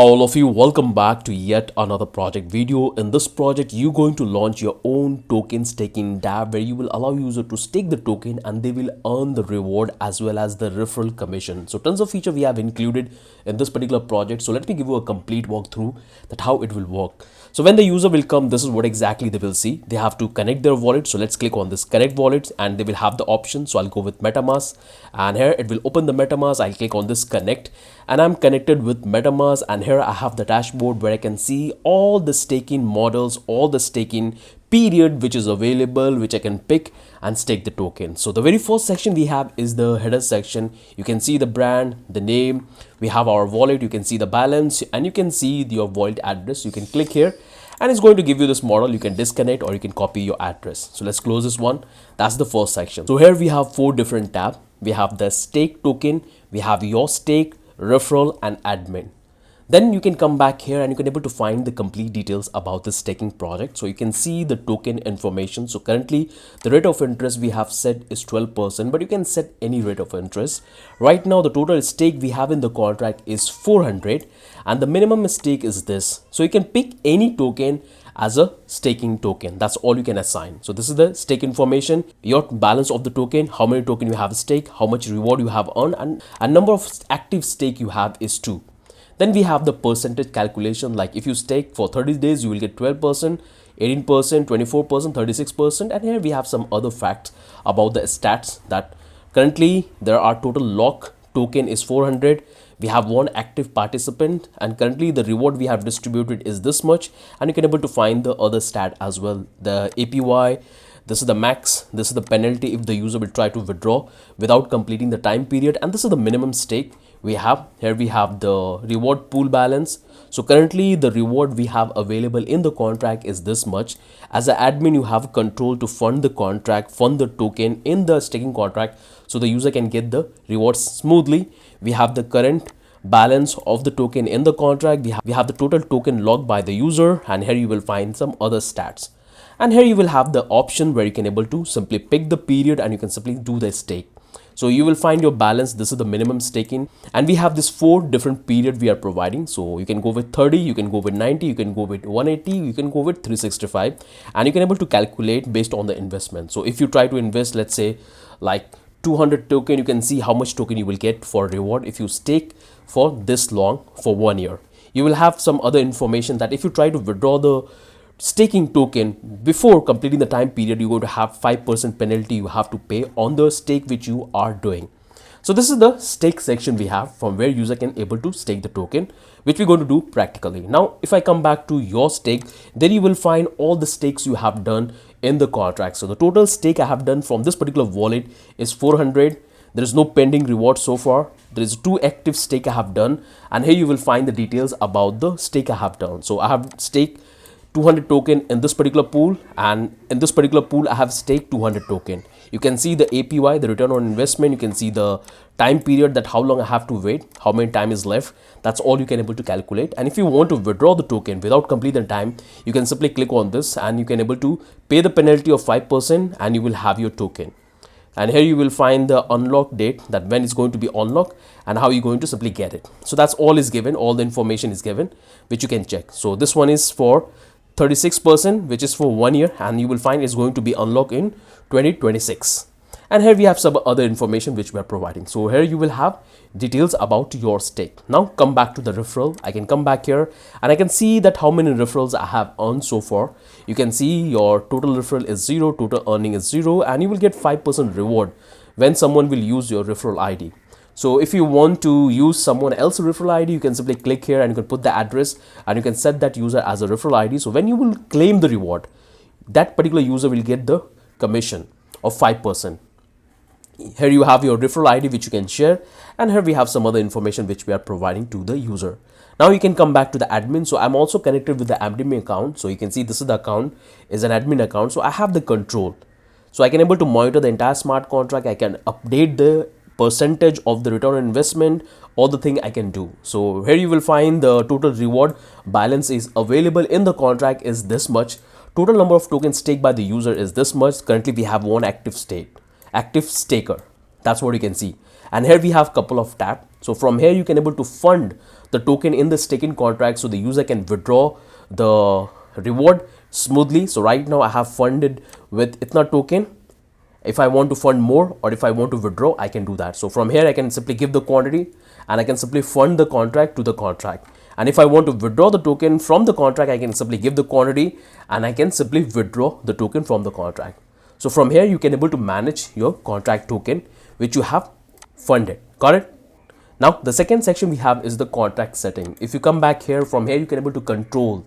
All of you, welcome back to yet another project video. In this project, you're going to launch your own token staking DApp where you will allow user to stake the token and they will earn the reward as well as the referral commission. So tons of feature we have included in this particular project. So let me give you a complete walkthrough that how it will work. So when the user will come, this is what exactly they will see. They have to connect their wallet. So let's click on this connect wallet and they will have the option. So I'll go with MetaMask and here it will open the MetaMask. I'll click on this connect and I'm connected with MetaMask, and here I have the dashboard where I can see all the staking models, all the staking period which is available, which I can pick and stake the token. So the very first section we have is the header section. You can see the brand, the name, we have our wallet, you can see the balance and you can see your wallet address. You can click here and it's going to give you this model. You can disconnect or you can copy your address. So let's close this one. That's the first section. So here we have 4 different tabs. We have the stake token, we have your stake, referral and admin. Then you can come back here and you can able to find the complete details about the staking project. So you can see the token information. So currently the rate of interest we have set is 12%, but you can set any rate of interest. Right now the total stake we have in the contract is 400 and the minimum stake is this. So you can pick any token as a staking token. That's all you can assign. So this is the stake information, your balance of the token, how many token you have stake, how much reward you have earned, and a number of active stake you have is 2. Then we have the percentage calculation, like if you stake for 30 days, you will get 12%, 18%, 24%, 36%. And here we have some other facts about the stats that currently there are total lock token is 400. We have 1 active participant and currently the reward we have distributed is this much. And you can able to find the other stat as well. The APY, this is the max, this is the penalty if the user will try to withdraw without completing the time period, and this is the minimum stake we have. Here we have the reward pool balance. So currently the reward we have available in the contract is this much. As an admin, you have control to fund the contract, fund the token in the staking contract so the user can get the rewards smoothly. We have the current balance of the token in the contract. We have the total token locked by the user, and here you will find some other stats. And here you will have the option where you can able to simply pick the period and you can simply do the stake. So you will find your balance. This is the minimum staking, and we have this 4 different period we are providing. So you can go with 30, you can go with 90, you can go with 180, you can go with 365, and you can able to calculate based on the investment. So if you try to invest, let's say like 200 token, you can see how much token you will get for reward if you stake for this long for 1 year. You will have some other information that if you try to withdraw the staking token before completing the time period, you're going to have 5% penalty you have to pay on the stake which you are doing. So this is the stake section we have from where user can able to stake the token, which we're going to do practically. Now if I come back to your stake, then you will find all the stakes you have done in the contract. So the total stake I have done from this particular wallet is 400. There is no pending reward so far. There is 2 active stake I have done, and here you will find the details about the stake I have done. So I have staked 200 token in this particular pool, and in this particular pool I have staked 200 token. You can see the APY, the return on investment. You can see the time period, that how long I have to wait, how many time is left. That's all you can able to calculate. And if you want to withdraw the token without completing the time, you can simply click on this and you can able to pay the penalty of 5% and you will have your token. And here you will find the unlock date, that when it's going to be unlocked and how you're going to simply get it. So that's all is given, all the information is given, which you can check. So this one is for 36%, which is for 1 year, and you will find it's going to be unlocked in 2026. And here we have some other information which we are providing. So here you will have details about your stake. Now come back to the referral. I can come back here and I can see that how many referrals I have earned so far. You can see your total referral is 0, total earning is 0, and you will get 5% reward when someone will use your referral ID. So if you want to use someone else's referral ID, you can simply click here and you can put the address and you can set that user as a referral ID. So when you will claim the reward, that particular user will get the commission of 5%. Here you have your referral ID which you can share, and here we have some other information which we are providing to the user. Now you can come back to the admin. So I'm also connected with the admin account. So you can see this is the account, is an admin account. So I have the control. So I can able to monitor the entire smart contract. I can update the percentage of the return on investment, all the thing I can do. So here you will find the total reward balance is available in the contract is this much. Total number of tokens staked by the user is this much. Currently we have 1 active staker. That's what you can see. And here we have a couple of tabs. So from here you can able to fund the token in the staking contract, so the user can withdraw the reward smoothly. So right now I have funded with Ether token. If I want to fund more or if I want to withdraw, I can do that. So from here I can simply give the quantity and I can simply fund the contract to the contract. And if I want to withdraw the token from the contract, I can simply give the quantity and I can simply withdraw the token from the contract. So from here you can able to manage your contract token which you have funded. Got it? Now the second section we have is the contract setting. If you come back here, from here you can able to control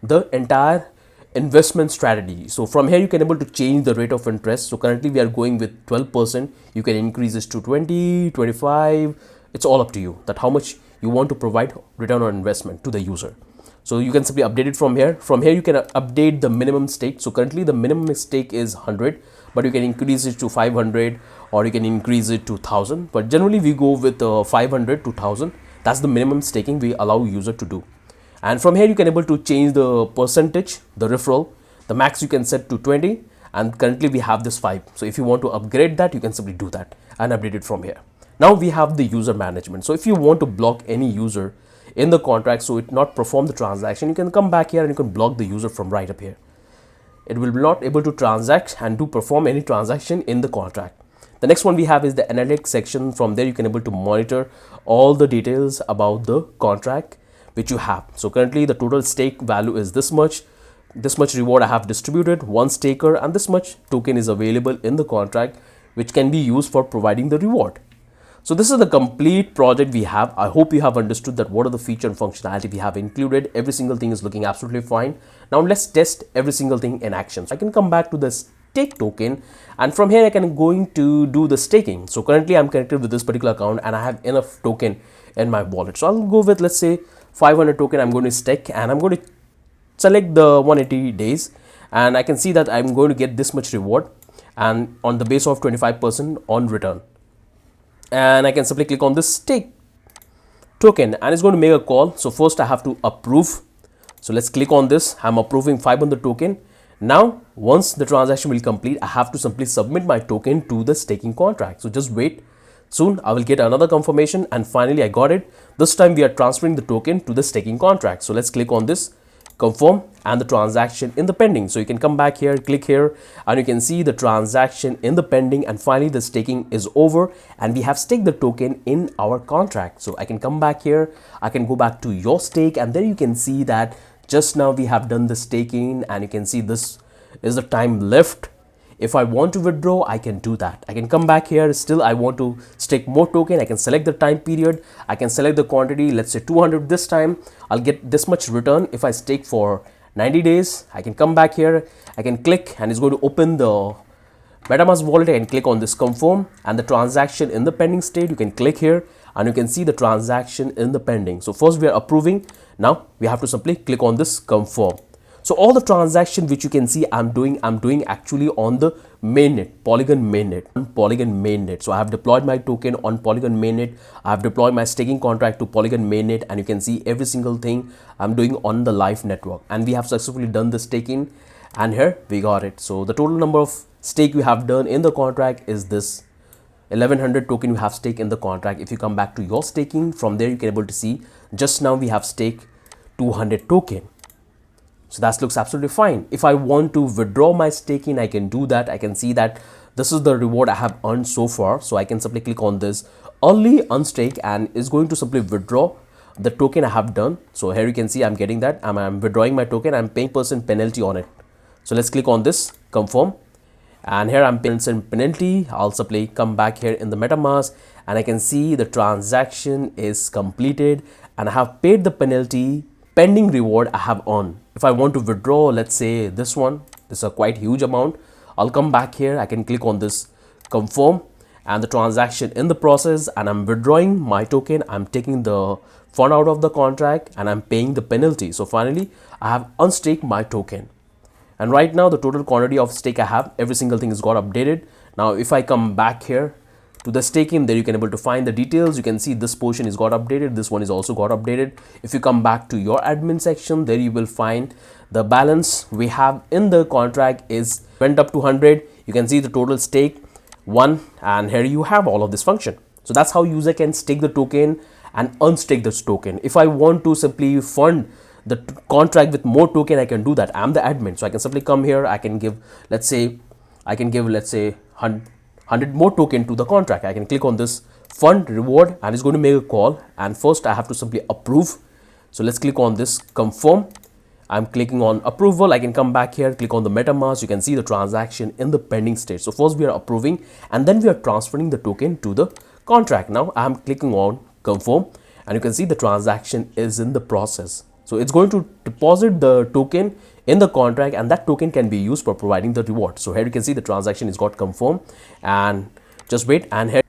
the entire investment strategy. So from here you can able to change the rate of interest. So currently we are going with 12%. You can increase this to 20, 25. It's all up to you that how much you want to provide return on investment to the user. So you can simply update it from here. From here you can update the minimum stake. So currently the minimum stake is 100, but you can increase it to 500 or you can increase it to 1000. But generally we go with 500 to 1000. That's the minimum staking we allow user to do. And from here you can able to change the percentage, the referral. The max you can set to 20, and currently we have this 5. So if you want to upgrade that, you can simply do that and update it from here. Now we have the user management. So if you want to block any user in the contract so it not perform the transaction, you can come back here and you can block the user from right up here. It will be not able to transact and to perform any transaction in the contract. The next one we have is the analytics section. From there you can able to monitor all the details about the contract which you have. So currently the total stake value is this much reward I have distributed, one staker, and this much token is available in the contract which can be used for providing the reward. So this is the complete project we have. I hope you have understood that what are the feature and functionality we have included. Every single thing is looking absolutely fine. Now let's test every single thing in action. So I can come back to the stake token, and from here I can going to do the staking. So currently I'm connected with this particular account and I have enough token in my wallet. So I'll go with, let's say, 500 token I'm going to stake, and I'm going to select the 180 days, and I can see that I'm going to get this much reward and on the base of 25% on return. And I can simply click on this stake token and it's going to make a call. So first I have to approve. So let's click on this. I'm approving 500 token. Now once the transaction will complete, I have to simply submit my token to the staking contract. So just wait. Soon I will get another confirmation, and finally I got it. This time we are transferring the token to the staking contract. So let's click on this, confirm, and the transaction in the pending. So you can come back here, click here, and you can see the transaction in the pending, and finally the staking is over and we have staked the token in our contract. So I can come back here, I can go back to your stake, and there you can see that just now we have done the staking, and you can see this is the time left. If I want to withdraw, I can do that. I can come back here. Still, I want to stake more token. I can select the time period. I can select the quantity. Let's say 200 this time. I'll get this much return if I stake for 90 days. I can come back here. I can click and it's going to open the MetaMask wallet. I can click on this confirm and the transaction in the pending state. You can click here and you can see the transaction in the pending. So first we are approving. Now we have to simply click on this confirm. So all the transaction which you can see I'm doing actually on the mainnet, Polygon mainnet. So I have deployed my token on Polygon mainnet. I have deployed my staking contract to Polygon mainnet, and you can see every single thing I'm doing on the live network. And we have successfully done the staking, and here we got it. So the total number of stake we have done in the contract is this 1100 token you have staked in the contract. If you come back to your staking, from there you can able to see just now we have staked 200 token. So that looks absolutely fine. If I want to withdraw my staking, I can do that. I can see that this is the reward I have earned so far. So I can simply click on this early unstake and it's going to simply withdraw the token I have done. So here you can see I'm getting that. I'm withdrawing my token. I'm paying % penalty on it. So let's click on this confirm. And here I'm paying some penalty. I'll simply come back here in the MetaMask and I can see the transaction is completed and I have paid the penalty. Pending reward I have on. If I want to withdraw, let's say this one, this is a quite huge amount. I'll come back here. I can click on this confirm and the transaction in the process, and I'm withdrawing my token. I'm taking the fund out of the contract and I'm paying the penalty. So finally I have unstaked my token. And right now the total quantity of stake I have, every single thing is got updated. Now if I come back here to the staking, there you can able to find the details. You can see this portion is got updated, this one is also got updated. If you come back to your admin section, there you will find the balance we have in the contract is went up to 100. You can see the total stake 1, and here you have all of this function. So that's how user can stake the token and unstake this token. If I want to simply fund the contract with more token, I can do that. I'm the admin, so I can simply come here. I can give, let's say 100 more token to the contract. I can click on this fund reward and it's going to make a call, and first I have to simply approve. So let's click on this confirm. I'm clicking on approval. I can come back here, click on the MetaMask. You can see the transaction in the pending state. So first we are approving and then we are transferring the token to the contract. Now I'm clicking on confirm and you can see the transaction is in the process. So it's going to deposit the token in the contract and that token can be used for providing the reward. So here you can see the transaction is got confirmed, and just wait, and here,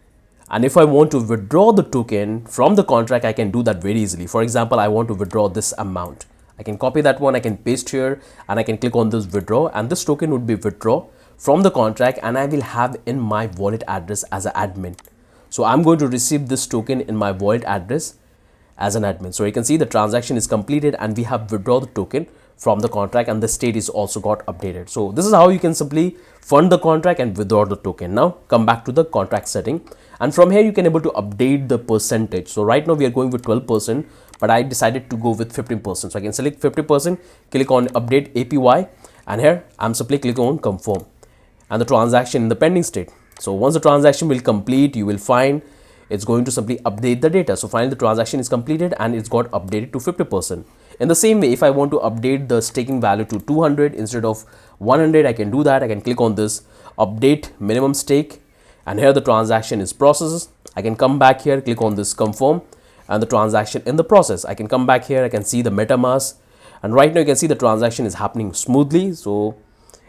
and if I want to withdraw the token from the contract, I can do that very easily. For example, I want to withdraw this amount. I can copy that one, I can paste here and I can click on this withdraw, and this token would be withdraw from the contract and I will have in my wallet address as an admin. So I'm going to receive this token in my wallet address as an admin. So you can see the transaction is completed and we have withdrawn the token from the contract and the state is also got updated. So this is how you can simply fund the contract and withdraw the token. Now come back to the contract setting, and from here you can able to update the percentage. So right now we are going with 12%, but I decided to go with 15%. So I can select 50%, click on update APY, and here I'm simply clicking on confirm and the transaction in the pending state. So once the transaction will complete, you will find it's going to simply update the data. So finally the transaction is completed and it's got updated to 50%. In the same way, if I want to update the staking value to 200 instead of 100, I can do that. I can click on this update minimum stake, and here the transaction is processed. I can come back here, click on this confirm, and the transaction in the process. I can come back here, I can see the MetaMask, and right now you can see the transaction is happening smoothly. So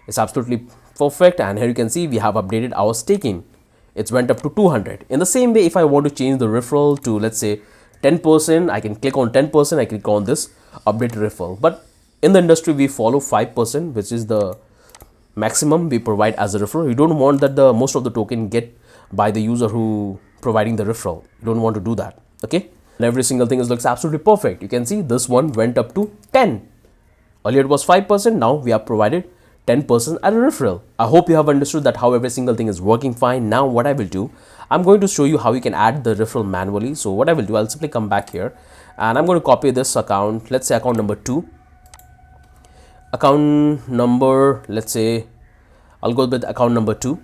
it's absolutely perfect, and here you can see we have updated our staking. It's went up to 200. In the same way, if I want to change the referral to, let's say, 10%, I can click on 10%. I click on this update referral. But in the industry, we follow 5%, which is the maximum we provide as a referral. You don't want that the most of the token get by the user who providing the referral. You don't want to do that. Okay. And every single thing looks absolutely perfect. You can see this one went up to 10. Earlier it was 5%. Now we have provided 10% at a referral. I hope you have understood that how every single thing is working fine. Now what I will do, I'm going to show you how you can add the referral manually. So what I will do, I'll simply come back here and I'm going to copy this account. Let's say account number 2. Account number, let's say I'll go with account number 2.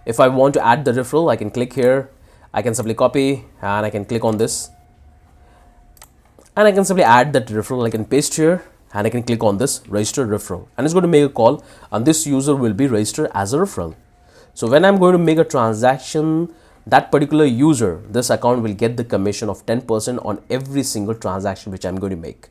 If I want to add the referral, I can click here. I can simply copy and I can click on this. And I can simply add that referral. I can paste here. And I can click on this register referral, and it's going to make a call, and this user will be registered as a referral. So when I'm going to make a transaction, that particular user, this account will get the commission of 10% on every single transaction which I'm going to make.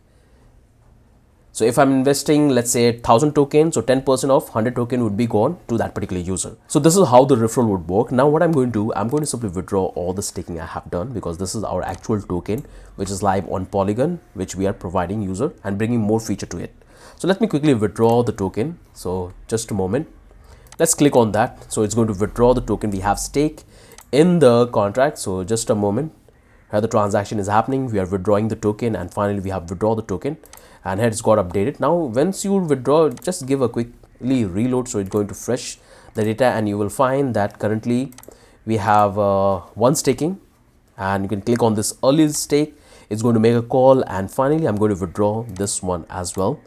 So if I'm investing, let's say 1000 tokens, so 10% of 100 token would be gone to that particular user. So this is how the referral would work. Now what I'm going to do, I'm going to simply withdraw all the staking I have done, because this is our actual token which is live on Polygon, which we are providing user and bringing more feature to it. So let me quickly withdraw the token. So just a moment, let's click on that. So it's going to withdraw the token we have stake in the contract. So just a moment, here the transaction is happening. We are withdrawing the token, and finally we have withdraw the token, and here it's got updated. Now once you withdraw, just give a quickly reload, so it's going to fresh the data, and you will find that currently we have one staking, and you can click on this early stake. It's going to make a call, and finally I'm going to withdraw this one as well.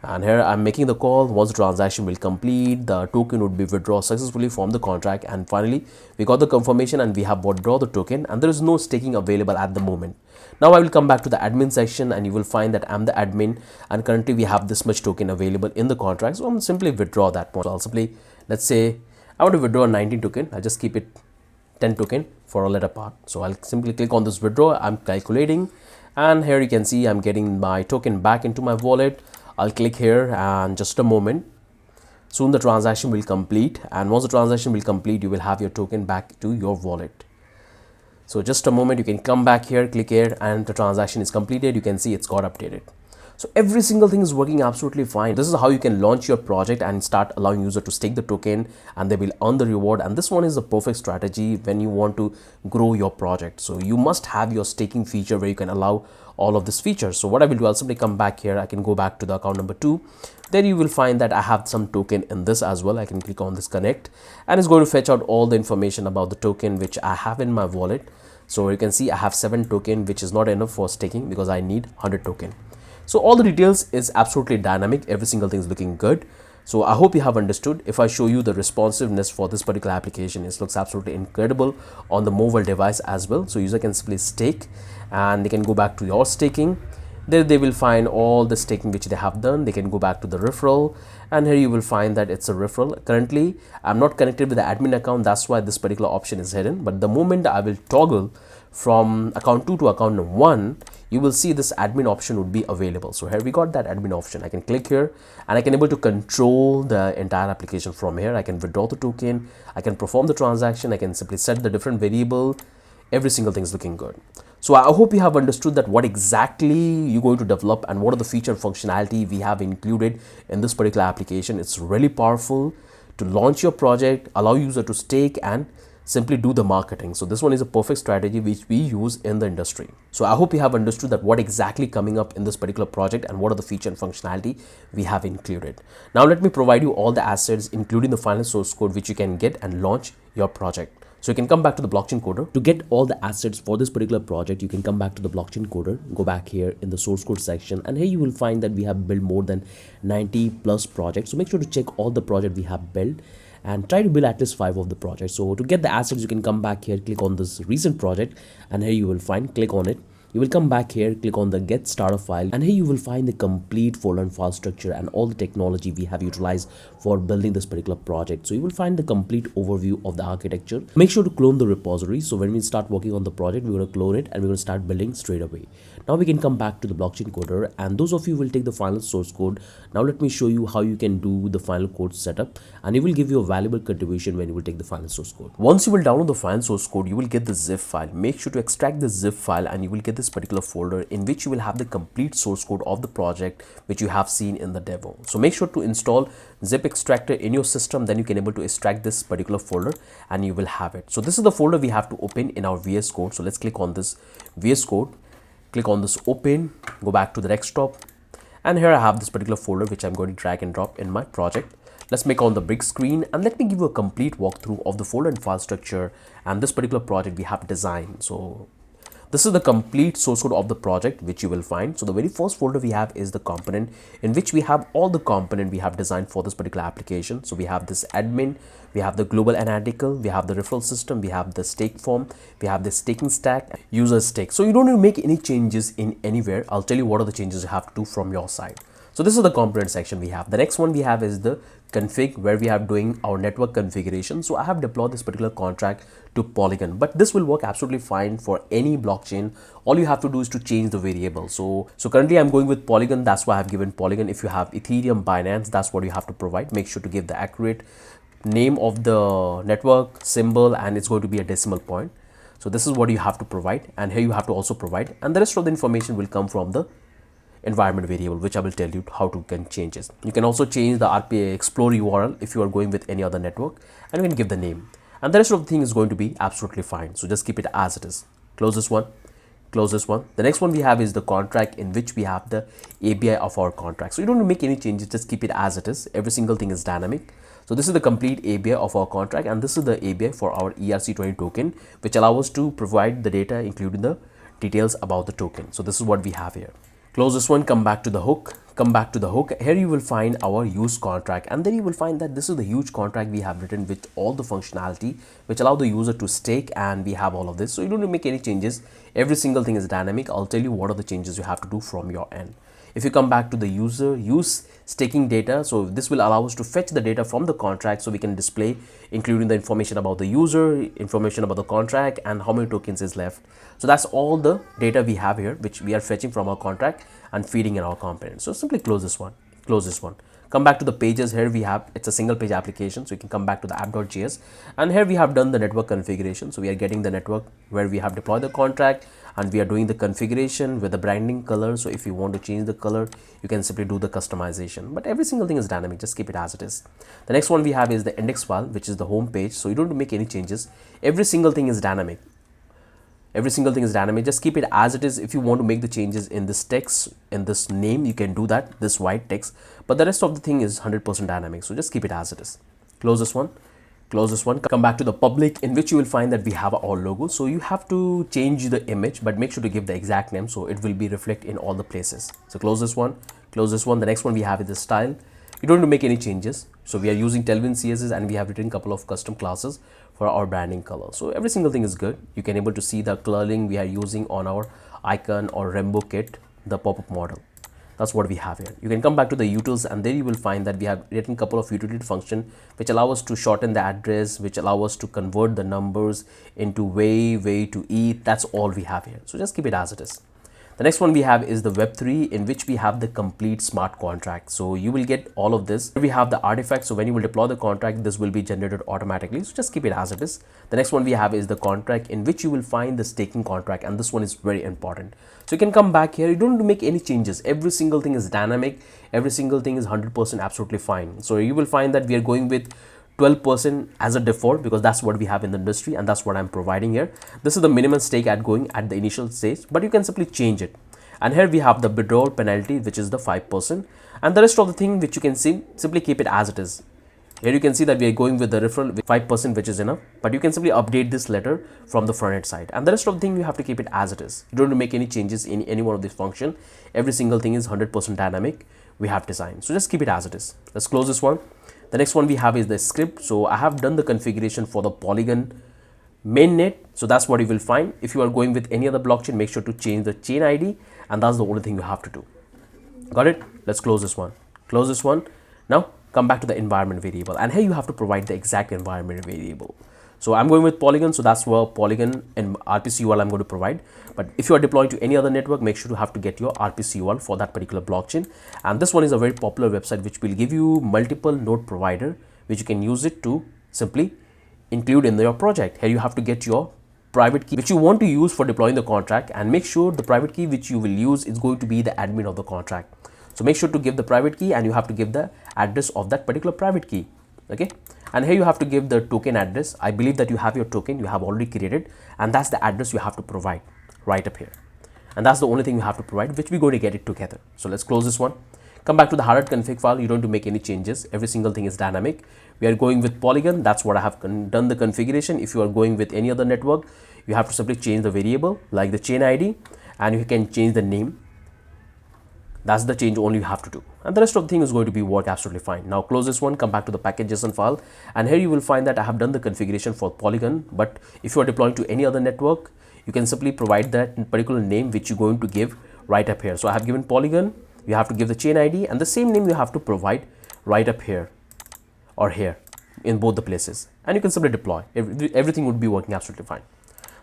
And here I'm making the call. Once the transaction will complete, the token would be withdrawn successfully from the contract, and finally we got the confirmation and we have withdrawn the token, and there is no staking available at the moment. Now I will come back to the admin section, and you will find that I'm the admin, and currently we have this much token available in the contract. So I'm simply withdraw that one. So I'll simply, let's say I want to withdraw 19 token. I'll just keep it 10 token for a later part. So I'll simply click on this withdraw. I'm calculating, and here you can see I'm getting my token back into my wallet. I'll click here, and just a moment, soon the transaction will complete, and once the transaction will complete, you will have your token back to your wallet. So just a moment, you can come back here, click here, and the transaction is completed. You can see it's got updated. So every single thing is working absolutely fine. This is how you can launch your project and start allowing user to stake the token, and they will earn the reward. And this one is the perfect strategy when you want to grow your project. So you must have your staking feature where you can allow all of these features. So what I will do, I'll simply come back here. I can go back to the account number 2. Then you will find that I have some token in this as well. I can click on this connect, and it's going to fetch out all the information about the token which I have in my wallet. So you can see I have 7 token, which is not enough for staking because I need 100 token. So all the details is absolutely dynamic. Every single thing is looking good. So I hope you have understood. If I show you the responsiveness for this particular application, it looks absolutely incredible on the mobile device as well. So user can simply stake and they can go back to your staking. There they will find all the staking which they have done. They can go back to the referral, and here you will find that it's a referral. Currently I'm not connected with the admin account, that's why this particular option is hidden. But the moment I will toggle from account 2 to account 1, you will see this admin option would be available. So here we got that admin option. I can click here and I can able to control the entire application from here. I can withdraw the token, I can perform the transaction, I can simply set the different variable. Every single thing is looking good. So I hope you have understood that what exactly you're going to develop and what are the feature and functionality we have included in this particular application. It's really powerful to launch your project, allow user to stake and simply do the marketing. So this one is a perfect strategy which we use in the industry. So I hope you have understood that what exactly coming up in this particular project and what are the feature and functionality we have included. Now let me provide you all the assets, including the final source code which you can get and launch your project. So you can come back to the blockchain coder. To get all the assets for this particular project, you can come back to the blockchain coder, go back here in the source code section, and here you will find that we have built more than 90 plus projects. So make sure to check all the projects we have built and try to build at least 5 of the projects. So to get the assets, you can come back here, click on this recent project, and here you will find, click on it. You will come back here, click on the get starter file, and here you will find the complete folder and file structure and all the technology we have utilized for building this particular project. So you will find the complete overview of the architecture. Make sure to clone the repository. So when we start working on the project, we're going to clone it and we're going to start building straight away. Now we can come back to the blockchain coder, and those of you will take the final source code. Now let me show you how you can do the final code setup, and it will give you a valuable contribution when you will take the final source code. Once you will download the final source code, you will get the zip file. Make sure to extract the zip file and you will get this particular folder in which you will have the complete source code of the project which you have seen in the demo. So make sure to install zip extractor in your system, then you can able to extract this particular folder and you will have it. So this is the folder we have to open in our VS Code. So let's click on this VS Code, click on this open, go back to the desktop, and here I have this particular folder which I'm going to drag and drop in my project. Let's make on the big screen and let me give you a complete walkthrough of the folder and file structure and this particular project we have designed. So this is the complete source code of the project which you will find. So the very first folder we have is the component in which we have all the component we have designed for this particular application. So we have this admin, we have the global analytical, we have the referral system, we have the stake form, we have the staking stack, user stake. So you don't need to make any changes in anywhere. I'll tell you what are the changes you have to do from your side. So this is the component section we have. The next one we have is the config, where we are doing our network configuration. So I have deployed this particular contract to Polygon, but this will work absolutely fine for any blockchain. All you have to do is to change the variable. So currently I'm going with Polygon, that's why I've given Polygon. If you have Ethereum, Binance, that's what you have to provide. Make sure to give the accurate name of the network symbol, and it's going to be a decimal point. So this is what you have to provide, and here you have to also provide, and the rest of the information will come from the environment variable, which I will tell you how to can change it. You can also change the RPA Explore URL if you are going with any other network, and you can give the name, and the rest of the thing is going to be absolutely fine. So just keep it as it is. Close this one, close this one. The next one we have is the contract, in which we have the ABI of our contract. So you don't need to make any changes, just keep it as it is. Every single thing is dynamic. So this is the complete ABI of our contract, and this is the ABI for our ERC20 token, which allows us to provide the data including the details about the token. So this is what we have here. Close this one, come back to the hook, come back to the hook. Here you will find our use contract, and then you will find that this is the huge contract we have written with all the functionality which allow the user to stake, and we have all of this. So you don't need to make any changes. Every single thing is dynamic. I'll tell you what are the changes you have to do from your end. If you come back to the user use staking data, so this will allow us to fetch the data from the contract, so we can display including the information about the user, information about the contract, and how many tokens is left. So that's all the data we have here, which we are fetching from our contract and feeding in our component. So simply close this one, close this one. Come back to the pages. Here we have, it's a single page application, so you can come back to the app.js, and here we have done the network configuration. So we are getting the network where we have deployed the contract, and we are doing the configuration with the branding color. So if you want to change the color, you can simply do the customization, but every single thing is dynamic. Just keep it as it is. The next one we have is the index file, which is the home page. So you don't make any changes. Every single thing is dynamic. Every single thing is dynamic. Just keep it as it is. If you want to make the changes in this text, in this name, you can do that, this white text, but the rest of the thing is 100% dynamic. So just keep it as it is. Close this one, close this one, come back to the public, in which you will find that we have our logo. So you have to change the image, but make sure to give the exact name so it will be reflect in all the places. So close this one, close this one. The next one we have is the style. You don't need to make any changes. So we are using Tailwind CSS, and we have written a couple of custom classes for our branding color. So every single thing is good. You can able to see the coloring we are using on our icon or rainbow kit, the pop-up model. That's what we have here. You can come back to the utils, and there you will find that we have written a couple of utility function which allow us to shorten the address, which allow us to convert the numbers into way to ETH. That's all we have here. So just keep it as it is. The next one we have is the Web3, in which we have the complete smart contract. So you will get all of this. We have the artifact. So when you will deploy the contract, this will be generated automatically. So just keep it as it is. The next one we have is the contract, in which you will find the staking contract. And this one is very important. So you can come back here. You don't need to make any changes. Every single thing is dynamic. Every single thing is 100% absolutely fine. So you will find that we are going with 12% as a default, because that's what we have in the industry, and that's what I'm providing here. This is the minimum stake at going at the initial stage, but you can simply change it. And here we have the withdrawal penalty, which is the 5%, and the rest of the thing which you can see, simply keep it as it is. Here you can see that we are going with the referral with 5%, which is enough, but you can simply update this letter from the front end side, and the rest of the thing you have to keep it as it is. You don't need to make any changes in any one of these function. Every single thing is 100% dynamic we have designed. So just keep it as it is. Let's close this one. The next one we have is the script. So I have done the configuration for the Polygon mainnet. So that's what you will find. If you are going with any other blockchain, make sure to change the chain ID, and that's the only thing you have to do. Got it? Let's close this one. Close this one. Now come back to the environment variable, and here you have to provide the exact environment variable. So I'm going with Polygon, so that's where Polygon and RPC URL I'm going to provide. But if you are deploying to any other network, make sure to have to get your RPC URL for that particular blockchain. And this one is a very popular website which will give you multiple node provider, which you can use it to simply include in your project. Here you have to get your private key which you want to use for deploying the contract, and make sure the private key which you will use is going to be the admin of the contract. So make sure to give the private key, and you have to give the address of that particular private key. Okay, and here you have to give the token address. I believe that you have your token, you have already created, and that's the address you have to provide right up here. And that's the only thing you have to provide, which we're going to get it together. So let's close this one. Come back to the Hardhat config file. You don't need to make any changes. Every single thing is dynamic. We are going with Polygon. That's what I have done the configuration. If you are going with any other network, you have to simply change the variable like the chain ID, and you can change the name. That's the change only you have to do, and the rest of the thing is going to be work absolutely fine. Now close this one, come back to the package.json file, and here you will find that I have done the configuration for Polygon. But if you are deploying to any other network, you can simply provide that particular name which you're going to give right up here. So I have given Polygon, you have to give the chain ID, and the same name you have to provide right up here or here in both the places, and you can simply deploy. Everything would be working absolutely fine.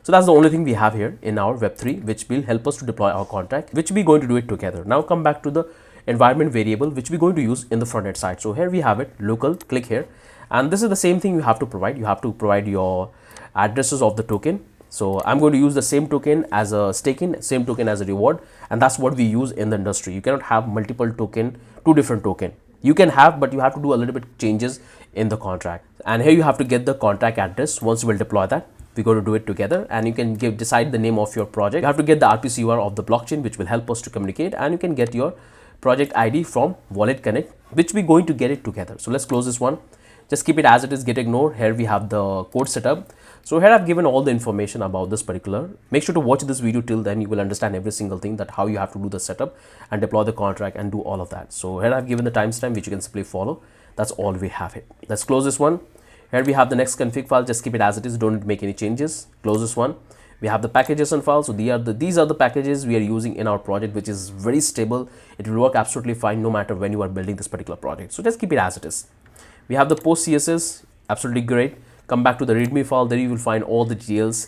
So that's the only thing we have here in our Web3, which will help us to deploy our contract, which we're going to do it together. Now come back to the environment variable, which we're going to use in the front end side. So here we have it, local, click here. And this is the same thing you have to provide. You have to provide your addresses of the token. So I'm going to use the same token as a staking, same token as a reward. And that's what we use in the industry. You cannot have multiple token, two different token. You can have, but you have to do a little bit changes in the contract. And here you have to get the contract address. Once you will deploy that, we're going to do it together, and you can decide the name of your project. You have to get the RPC URL of the blockchain, which will help us to communicate, and you can get your project ID from Wallet Connect, which we're going to get it together. So let's close this one. Just keep it as it is, get ignored. Here we have the code setup. So here I've given all the information about this particular. Make sure to watch this video till then. You will understand every single thing, that how you have to do the setup and deploy the contract and do all of that. So here I've given the timestamp, which you can simply follow. That's all we have it. Let's close this one. Here we have the next config file. Just keep it as it is. Don't make any changes. Close this one. We have the package.json file. So these are the packages we are using in our project, which is very stable. It will work absolutely fine no matter when you are building this particular project. So just keep it as it is. We have the post CSS, absolutely great. Come back to the README file. There you will find all the details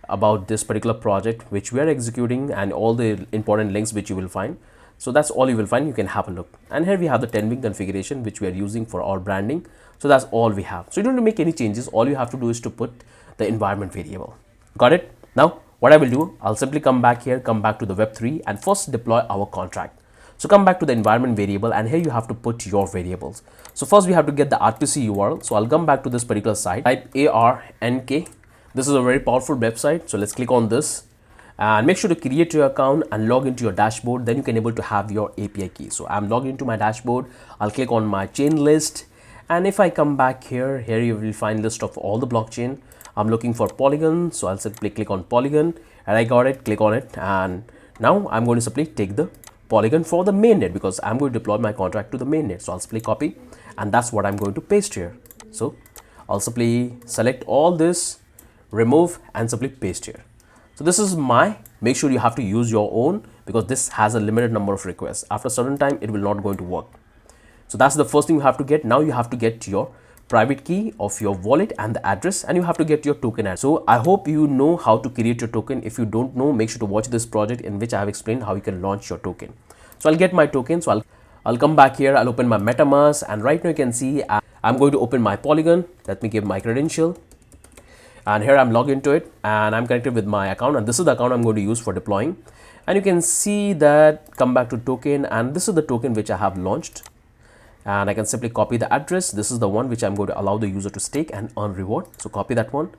about this particular project which we are executing, and all the important links which you will find. So that's all you will find. You can have a look. And here we have the 10-wing configuration which we are using for our branding. So that's all we have. So you don't need to make any changes. All you have to do is to put the environment variable. Got it? Now what I will do, I'll simply come back here, come back to the Web3, and first deploy our contract. So come back to the environment variable, and here you have to put your variables. So first we have to get the RPC URL. So I'll come back to this particular site, type ARNK. This is a very powerful website. So let's click on this. and make sure to create your account and log into your dashboard. Then you can able to have your API key. So I'm logged into my dashboard. I'll click on my chain list, and if I come back here you will find list of all the blockchain. I'm looking for Polygon, so I'll simply click on Polygon, and I got it. Click on it, and now I'm going to simply take the Polygon for the mainnet because I'm going to deploy my contract to the mainnet. So I'll simply copy, and that's what I'm going to paste here. So I'll simply select all this, remove, and simply paste here. So this is my, make sure you have to use your own because this has a limited number of requests. After a certain time, it will not going to work. So that's the first thing you have to get. Now you have to get your private key of your wallet and the address, and you have to get your token address. So I hope you know how to create your token. If you don't know, make sure to watch this project in which I have explained how you can launch your token. So I'll get my token. So I'll come back here. I'll open my MetaMask, and right now you can see I'm going to open my Polygon. Let me give my credential. And here I'm logged into it, and I'm connected with my account, and this is the account I'm going to use for deploying. And you can see that, come back to token, and this is the token which I have launched, and I can simply copy the address. This is the one which I'm going to allow the user to stake and earn reward. So copy that one,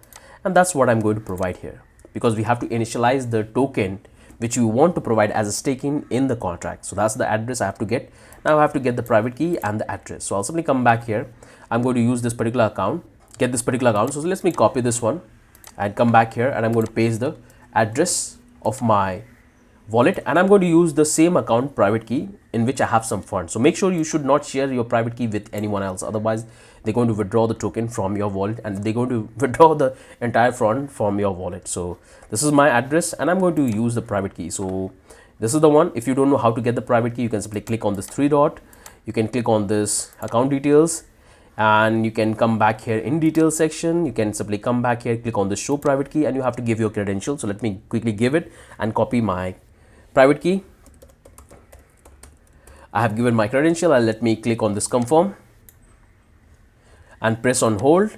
and that's what I'm going to provide here, because we have to initialize the token which we want to provide as a staking in the contract. So that's the address I have to get. Now I have to get the private key and the address. So I'll simply come back here. I'm going to use this particular account, get this particular account. So let me copy this one and come back here, and I'm going to paste the address of my wallet, and I'm going to use the same account private key in which I have some funds. So make sure you should not share your private key with anyone else, otherwise they're going to withdraw the token from your wallet, and they're going to withdraw the entire fund from your wallet. So this is my address, and I'm going to use the private key. So this is the one. If you don't know how to get the private key, you can simply click on this three dot, you can click on this account details, and you can come back here in details section. You can simply come back here, click on the show private key, and you have to give your credential. So let me quickly give it and copy my private key. I have given my credential, and let me click on this confirm and press on hold.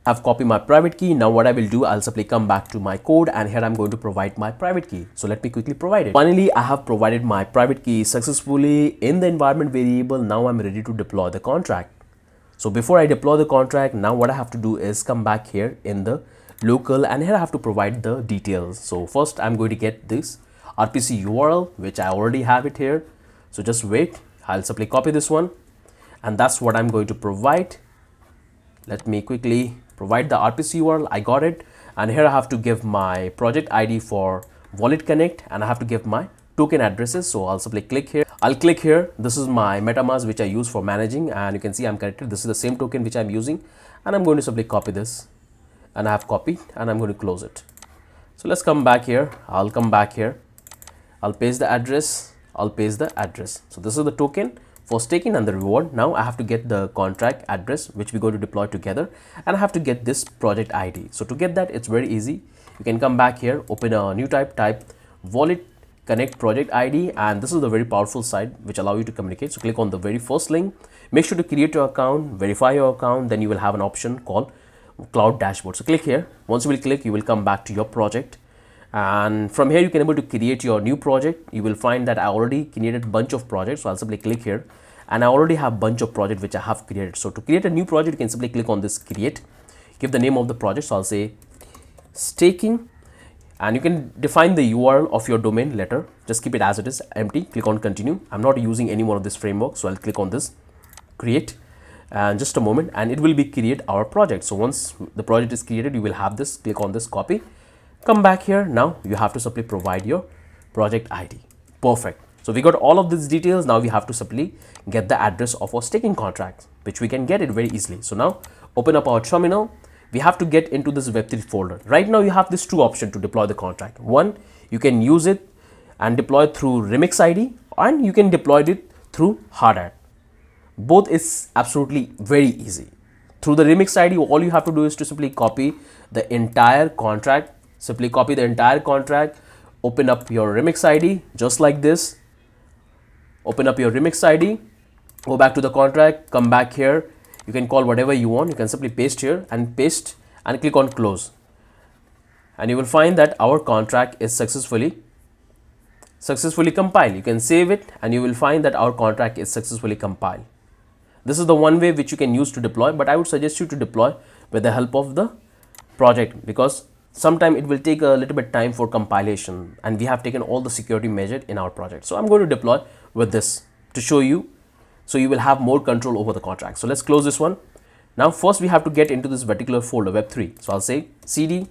I've copied my private key. Now what I will do, I'll simply come back to my code, and here I'm going to provide my private key. So let me quickly provide it. Finally, I have provided my private key successfully in the environment variable. Now I'm ready to deploy the contract. So before I deploy the contract, now what I have to do is come back here in the local, and here I have to provide the details. So first I'm going to get this RPC URL, which I already have it here. So just wait, I'll simply copy this one, and that's what I'm going to provide. Let me quickly provide the RPC URL. I got it, and here I have to give my project ID for Wallet Connect, and I have to give my token addresses. So I'll simply click here. I'll click here. This is my MetaMask which I use for managing, and you can see I'm connected. This is the same token which I'm using, and I'm going to simply copy this, and I have copied, and I'm going to close it. So let's come back here. I'll come back here. I'll paste the address. I'll paste the address. So this is the token for staking and the reward. Now I have to get the contract address which we're going to deploy together, and I have to get this project ID. So to get that, it's very easy. You can come back here, open a new type Wallet Connect project ID, and this is the very powerful site which allow you to communicate. So click on the very first link. Make sure to create your account, verify your account, then you will have an option called Cloud Dashboard. So click here. Once you will click, you will come back to your project, and from here you can able to create your new project. You will find that I already created a bunch of projects. So I'll simply click here, and I already have a bunch of projects which I have created. So to create a new project, you can simply click on this create, give the name of the project. So I'll say staking, and you can define the URL of your domain letter. Just keep it as it is, empty. Click on continue. I'm not using any one of this framework, so I'll click on this create, and just a moment, and it will be create our project. So once the project is created, you will have this. Click on this copy, come back here. Now you have to simply provide your project ID. Perfect. So we got all of these details. Now we have to simply get the address of our staking contract, which we can get it very easily. So now open up our terminal. We have to get into this Web3 folder. Right now you have these two options to deploy the contract. One, you can use it and deploy it through Remix ID, and you can deploy it through Hardhat. Both is absolutely very easy. Through the Remix ID, all you have to do is to simply copy the entire contract. Simply copy the entire contract, open up your Remix ID just like this. Open up your Remix ID, go back to the contract, come back here. You can call whatever you want. You can simply paste here and paste and click on close, and you will find that our contract is successfully compiled. You can save it, and you will find that our contract is successfully compiled. This is the one way which you can use to deploy, but I would suggest you to deploy with the help of the project, because Sometime it will take a little bit time for compilation, and we have taken all the security measures in our project. So I'm going to deploy with this to show you, so you will have more control over the contract. So let's close this one. Now first we have to get into this particular folder, web3. So I'll say cd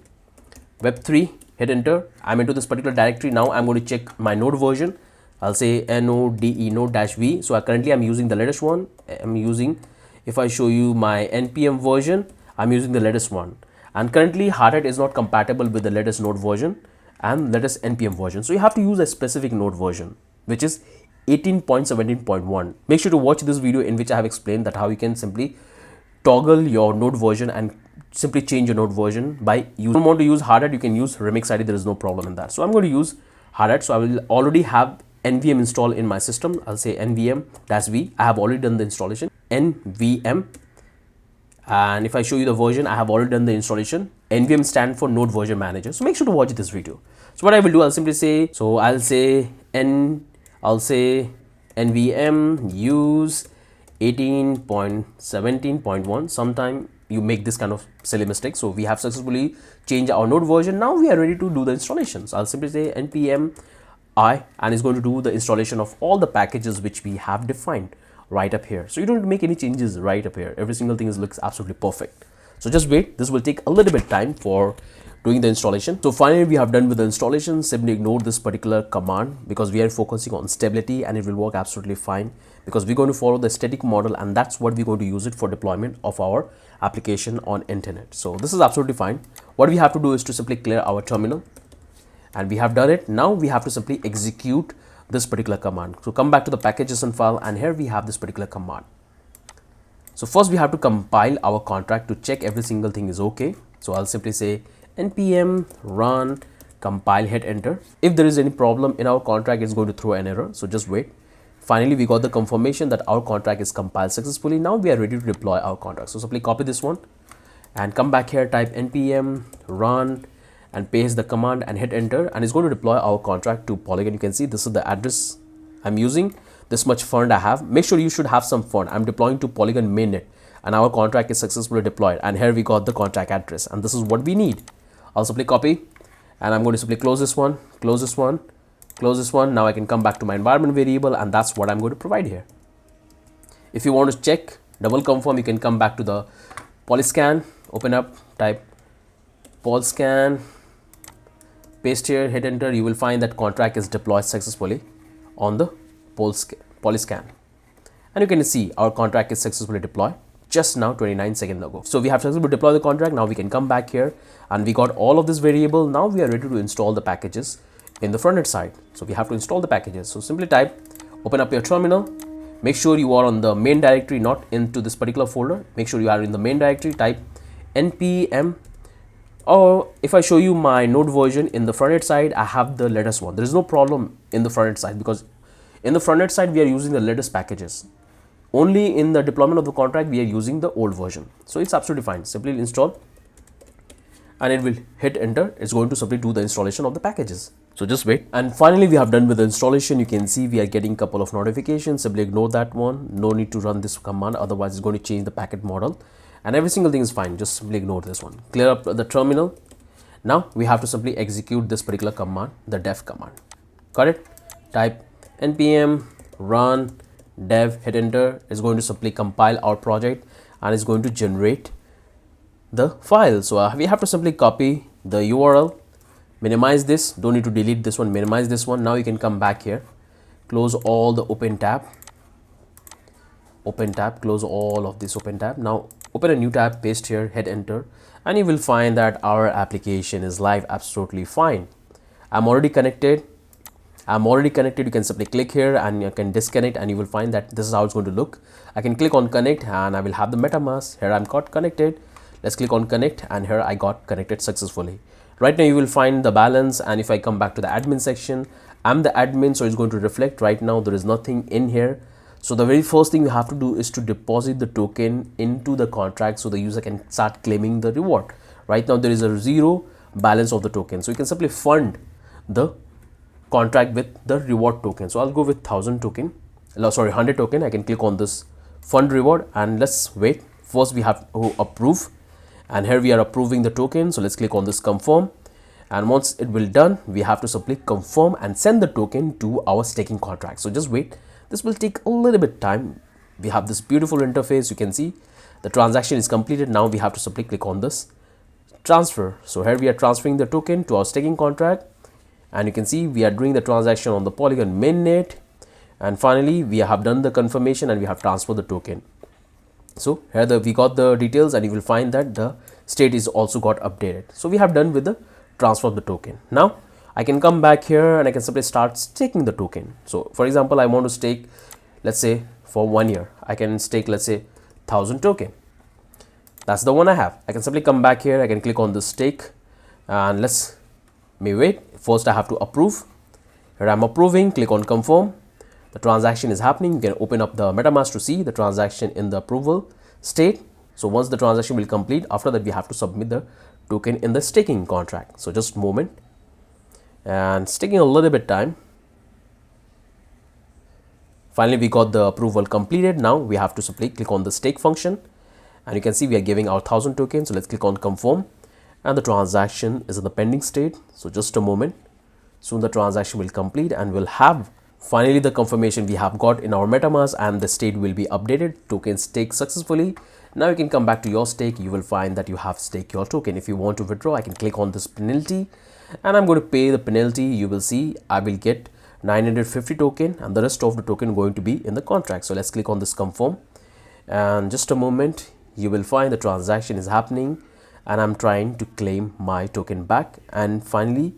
web3, hit enter. I'm into this particular directory. Now I'm going to check my node version. I'll say node node-v. So currently I'm using the latest one. If I show you my npm version, I'm using the latest one. And currently Hardhat is not compatible with the latest node version and latest npm version. So you have to use a specific node version, which is 18.17.1. Make sure to watch this video in which I have explained that how you can simply toggle your node version and simply change your node version by you don't want to use Hardhat, you can use remix id. There is no problem in that. So I'm going to use Hardhat. So I will already have nvm installed in my system. I'll say nvm-v. I have already done the installation. nvm, and if I show you the version, I have already done the installation. nvm stand for node version manager. So make sure to watch this video. So what I will do, I'll simply say, so I'll say nvm use 18.17.1. sometime you make this kind of silly mistake. So we have successfully changed our node version. Now we are ready to do the installation. So I'll simply say npm I, and it's going to do the installation of all the packages which we have defined right up here. So you don't make any changes right up here. Every single thing looks absolutely perfect. So just wait, this will take a little bit time for doing the installation. So finally we have done with the installation. Simply ignore this particular command because we are focusing on stability, and it will work absolutely fine because we're going to follow the static model, and that's what we're going to use it for deployment of our application on internet. So this is absolutely fine. What we have to do is to simply clear our terminal, and we have done it. Now we have to simply execute this particular command. So come back to the package.json file, and here we have this particular command. So first we have to compile our contract to check every single thing is okay. So I'll simply say npm run compile, hit enter. If there is any problem in our contract, it's going to throw an error. So just wait. Finally, we got the confirmation that our contract is compiled successfully. Now we are ready to deploy our contract. So simply copy this one and come back here, type npm run and paste the command and hit enter, and it's going to deploy our contract to Polygon. You can see this is the address I'm using, this much fund I have. Make sure you should have some fund. I'm deploying to Polygon mainnet, and our contract is successfully deployed, and here we got the contract address, and this is what we need. I'll simply copy, and I'm going to simply close this one, close this one, close this one. Now I can come back to my environment variable, and that's what I'm going to provide here. If you want to check, double confirm, you can come back to the polyscan, open up, type polyscan, paste here, hit enter. You will find that contract is deployed successfully on the polyscan, and you can see our contract is successfully deployed just now 29 seconds ago. So we have successfully deployed the contract. Now we can come back here, and we got all of this variable. Now we are ready to install the packages in the front end side. So we have to install the packages. So simply type, open up your terminal, make sure you are on the main directory, not into this particular folder. Make sure you are in the main directory, type npm, or if I show you my node version in the front end side, I have the latest one. There is no problem in the front end side because in the front end side we are using the latest packages. Only in the deployment of the contract we are using the old version. So it's absolutely fine. Simply install, and it will hit enter. It's going to simply do the installation of the packages. So just wait. And finally we have done with the installation. You can see we are getting a couple of notifications. Simply ignore that one. No need to run this command, otherwise it's going to change the packet model, and every single thing is fine. Just simply ignore this one. Clear up the terminal. Now we have to simply execute this particular command, the dev command. Got it? Type npm run dev, hit enter. It's going to simply compile our project, and it's going to generate the file. So we have to simply copy the URL, minimize this, don't need to delete this one, minimize this one. Now you can come back here, close all the open tab, close all of this open tab. Now open a new tab, paste here, hit enter, and you will find that our application is live absolutely fine. I'm already connected. You can simply click here and you can disconnect, and you will find that this is how it's going to look. I can click on connect, and I will have the MetaMask. Here I'm got connected. Let's click on connect, and here I got connected successfully. Right now you will find the balance, and if I come back to the admin section, I'm the admin, so it's going to reflect. Right now there is nothing in here. So the very first thing you have to do is to deposit the token into the contract so the user can start claiming the reward. Right now there is a zero balance of the token, so you can simply fund the contract with the reward token. So I'll go with 100 token. I can click on this fund reward, and let's wait. First we have to approve, and here we are approving the token. So let's click on this confirm, and once it will done, we have to simply confirm and send the token to our staking contract. So just wait, this will take a little bit time. We have this beautiful interface. You can see the transaction is completed. Now we have to simply click on this transfer. So here we are transferring the token to our staking contract, and you can see we are doing the transaction on the Polygon mainnet, and finally we have done the confirmation and we have transferred the token. So here we got the details, and you will find that the state is also got updated. So we have done with the transfer of the token. Now I can come back here and I can simply start staking the token. So for example, I want to stake, let's say for 1 year, I can stake, let's say 1000 token. That's the one I have. I can simply come back here, I can click on the stake, and let's me wait. First I have to approve. Here I'm approving, click on confirm. The transaction is happening. You can open up the MetaMask to see the transaction in the approval state. So once the transaction will complete, after that we have to submit the token in the staking contract. So just a moment, and it's taking a little bit time. Finally we got the approval completed. Now we have to simply click on the stake function, and you can see we are giving our 1000 tokens. So let's click on confirm, and the transaction is in the pending state. So just a moment, soon the transaction will complete and we'll have finally the confirmation we have got in our MetaMask, and the state will be updated. Token staked successfully. Now you can come back to your stake. You will find that you have staked your token. If you want to withdraw, I can click on this penalty, and I'm going to pay the penalty. You will see I will get 950 token, and the rest of the token going to be in the contract. So let's click on this confirm, and just a moment, you will find the transaction is happening, and I'm trying to claim my token back. And finally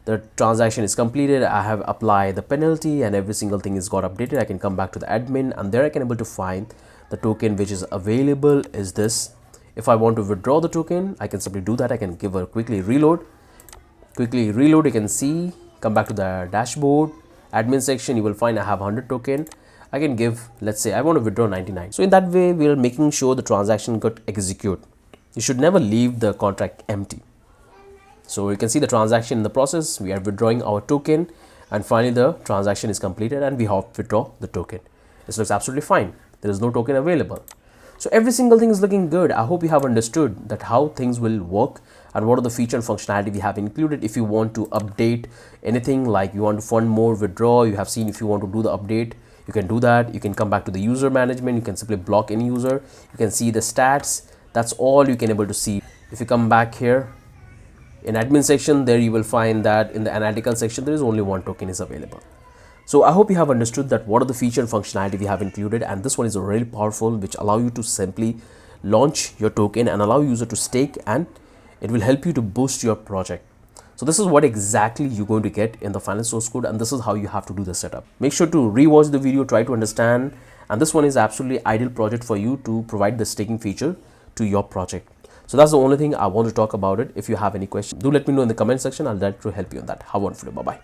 the transaction is completed. I have applied the penalty and every single thing is got updated. I can come back to the admin, and there I can able to find the token which is available is this. If I want to withdraw the token, I can simply do that. I can give a quickly reload. You can see, come back to the dashboard, admin section. You will find I have 100 token. I can give, let's say I want to withdraw 99. So in that way we are making sure the transaction got execute. You should never leave the contract empty. So you can see the transaction in the process. We are withdrawing our token, and finally the transaction is completed and we have withdraw the token. This looks absolutely fine. There is no token available. So every single thing is looking good. I hope you have understood that how things will work and what are the feature and functionality we have included. If you want to update anything, like you want to fund more, withdraw, you have seen if you want to do the update, you can do that. You can come back to the user management. You can simply block any user. You can see the stats. That's all you can able to see. If you come back here in admin section, there you will find that in the analytical section there is only one token is available. So I hope you have understood that what are the feature and functionality we have included, and this one is really powerful, which allow you to simply launch your token and allow user to stake, and it will help you to boost your project. So this is what exactly you're going to get in the final source code, and this is how you have to do the setup. Make sure to rewatch the video, try to understand, and this one is absolutely ideal project for you to provide the staking feature to your project. So that's the only thing I want to talk about it. If you have any questions, do let me know in the comment section. I'll try to help you on that. Have a wonderful day. Bye-bye.